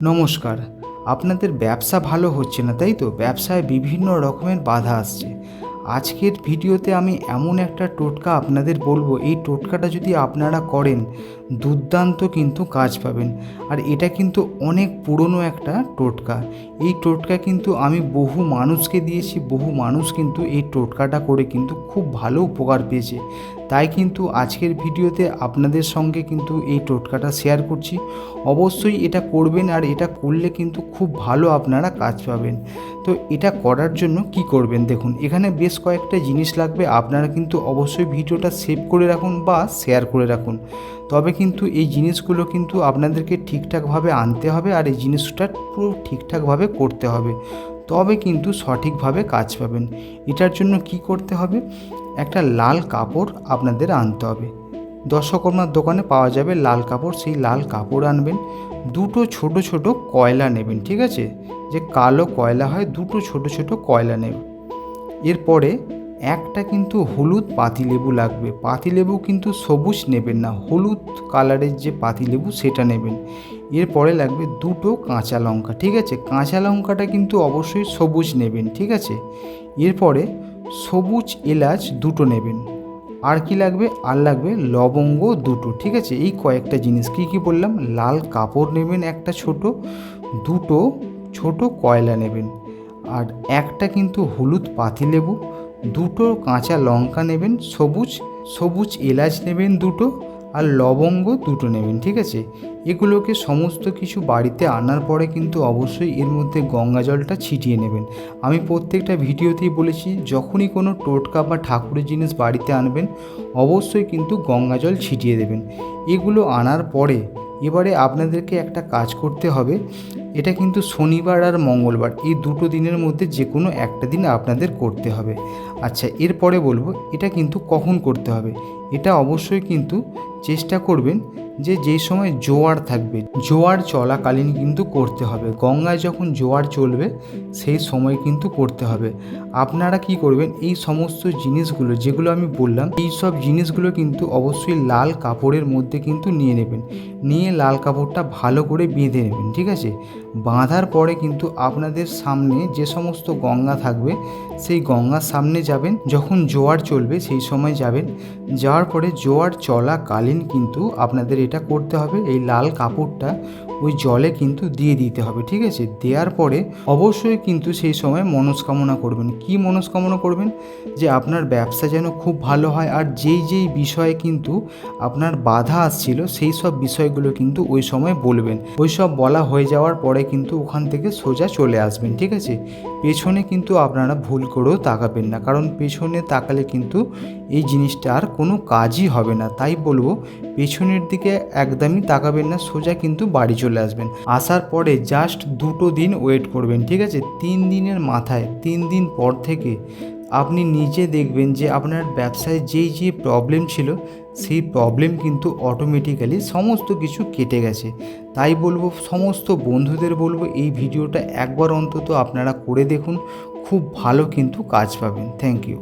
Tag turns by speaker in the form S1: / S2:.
S1: নমস্কার। আপনাদের ব্যবসা ভালো হচ্ছে না, তাই তো? ব্যবসায় বিভিন্ন রকমের বাধা আসছে। আজকের ভিডিওতে আমি এমন একটা টোটকা আপনাদের বলবো, এই টোটকাটা যদি আপনারা করেন দুর্দান্ত কিন্তু কাজ পাবেন। আর এটা কিন্তু অনেক পুরনো একটা টোটকা। এই টোটকা কিন্তু আমি বহু মানুষকে দিয়েছি, বহু মানুষ কিন্তু এই টোটকাটা করে কিন্তু খুব ভালো উপকার পেয়েছে। তাই কিন্তু আজকের ভিডিওতে আপনাদের সঙ্গে কিন্তু এই টোটকাটা শেয়ার করছি। অবশ্যই এটা করবেন, আর এটা করলে কিন্তু খুব ভালো আপনারা কাজ পাবেন। তো এটা করার জন্য কি করবেন দেখুন, এখানে বেশ কয়েকটা জিনিস লাগবে। আপনারা কিন্তু অবশ্যই ভিডিওটা সেভ করে রাখুন বা শেয়ার করে রাখুন। তবে কিন্তু এই জিনিসগুলো কিন্তু আপনাদেরকে ঠিকঠাকভাবে আনতে হবে, আর এই জিনিসটা পুরো ঠিকঠাকভাবে করতে হবে, তবে কিন্তু সঠিকভাবে কাজ পাবেন। এটার জন্য কি করতে হবে, একটা লাল কাপড় আপনাদের আনতে হবে। দশকর্মার দোকানে পাওয়া যাবে লাল কাপড়, সেই লাল কাপড় আনবেন। দুটো ছোট ছোট কয়লা নেবেন, ঠিক আছে? যে কালো কয়লা হয়, দুটো ছোট ছোট কয়লা নেবেন। এরপরে একটা কিন্তু হলুদ পাতিলেবু লাগবে। পাতিলেবু কিন্তু সবুজ নেবেন না, হলুদ কালারের যে পাতিলেবু সেটা নেবেন। এরপরে লাগবে দুটো কাঁচা লঙ্কা, ঠিক আছে? কাঁচা লঙ্কাটা কিন্তু অবশ্যই সবুজ নেবেন, ঠিক আছে? এরপরে সবুজ এলাচ দুটো নেবেন। আর কি লাগবে, আর লাগবে লবঙ্গ দুটো, ঠিক আছে? এই কয়েকটা জিনিস কি কি বললাম, লাল কাপড় নেবেন একটা ছোট, দুটো ছোট কয়লা নেবেন, আর একটা কিন্তু হলুদ পাতিলেবু, দুটো কাঁচা লঙ্কা নেবেন সবুজ, সবুজ এলাচ নেবেন দুটো, আর লবঙ্গ দুটো নেবেন, ঠিক আছে? এগুলোকে সমস্ত কিছু বাড়িতে আনার পরে কিন্তু অবশ্যই এর মধ্যে গঙ্গা জলটা ছিটিয়ে নেবেন। আমি প্রত্যেকটা ভিডিওতেই বলেছি, যখনই কোনো টোটকা বা ঠাকুরের জিনিস বাড়িতে আনবেন অবশ্যই কিন্তু গঙ্গা জল ছিটিয়ে দেবেন। এগুলো আনার পরে এবারে আপনাদেরকে একটা কাজ করতে হবে। এটা কিন্তু শনিবার আর মঙ্গলবার, এই দুটো দিনের মধ্যে যে কোনো একটা দিন আপনাদের করতে হবে। আচ্ছা, এরপরে বলবো এটা কিন্তু কখন করতে হবে। এটা অবশ্যই কিন্তু চেষ্টা করবেন যে যেই সময় জোয়ার থাকবে, জোয়ার চলাকালীন কিন্তু করতে হবে। গঙ্গায় যখন জোয়ার চলবে সেই সময় কিন্তু করতে হবে। আপনারা কি করবেন, এই সমস্ত জিনিসগুলো যেগুলো আমি বললাম, এই সব জিনিসগুলো কিন্তু অবশ্যই লাল কাপড়ের মধ্যে কিন্তু নিয়ে নেবেন। নিয়ে লাল কাপড়টা ভালো করে বেঁধে নেবেন, ঠিক আছে? বাঁধার পরে কিন্তু আপনাদের সামনে যে সমস্ত গঙ্গা থাকবে সেই গঙ্গার সামনে যাবেন। যখন জোয়ার চলবে সেই সময় যাবেন। যাওয়ার পরে জোয়ার চলাকালীন কিন্তু আপনাদের এটা করতে হবে, এই লাল কাপড়টা ওই জলে কিন্তু দিয়ে দিতে হবে, ঠিক আছে? দেওয়ার পরে অবশ্যই কিন্তু সেই সময় মনস্কামনা করবেন। কি মনস্কামনা করবেন, যে আপনার ব্যবসা যেন খুব ভালো হয়, আর যেই যেই বিষয়ে কিন্তু আপনার বাধা আসছিল সেই সব বিষয়গুলো কিন্তু ওই সময় বলবেন। ওই সব বলা হয়ে যাওয়ার পরে কিন্তু ওখান থেকে সোজা চলে আসবেন, ঠিক আছে? পেছনে কিন্তু আপনারা ভুল করেও তাকাবেন না, কারণ পেছনে তাকালে কিন্তু এই জিনিসটা আর কোনো কাজই হবে না। তাই বলবো, পেছনের দিকে একদমই তাকাবেন না, সোজা কিন্তু বাড়ি চলে আসবেন। আসার পরে জাস্ট দুটো দিন ওয়েট করবেন, ঠিক আছে? 3 দিনের মাথায়, 3 দিন পর থেকে আপনি নিজে দেখবেন যে আপনার ব্যবসায় যেই যে প্রবলেম ছিল সেই প্রবলেম কিন্তু অটোমেটিক্যালি সমস্ত কিছু কেটে গেছে। তাই বলবো, সমস্ত বন্ধুদের বলবো এই ভিডিওটা একবার অন্তত আপনারা করে দেখুন, খুব ভালো কিন্তু কাজ পাবেন। Thank you.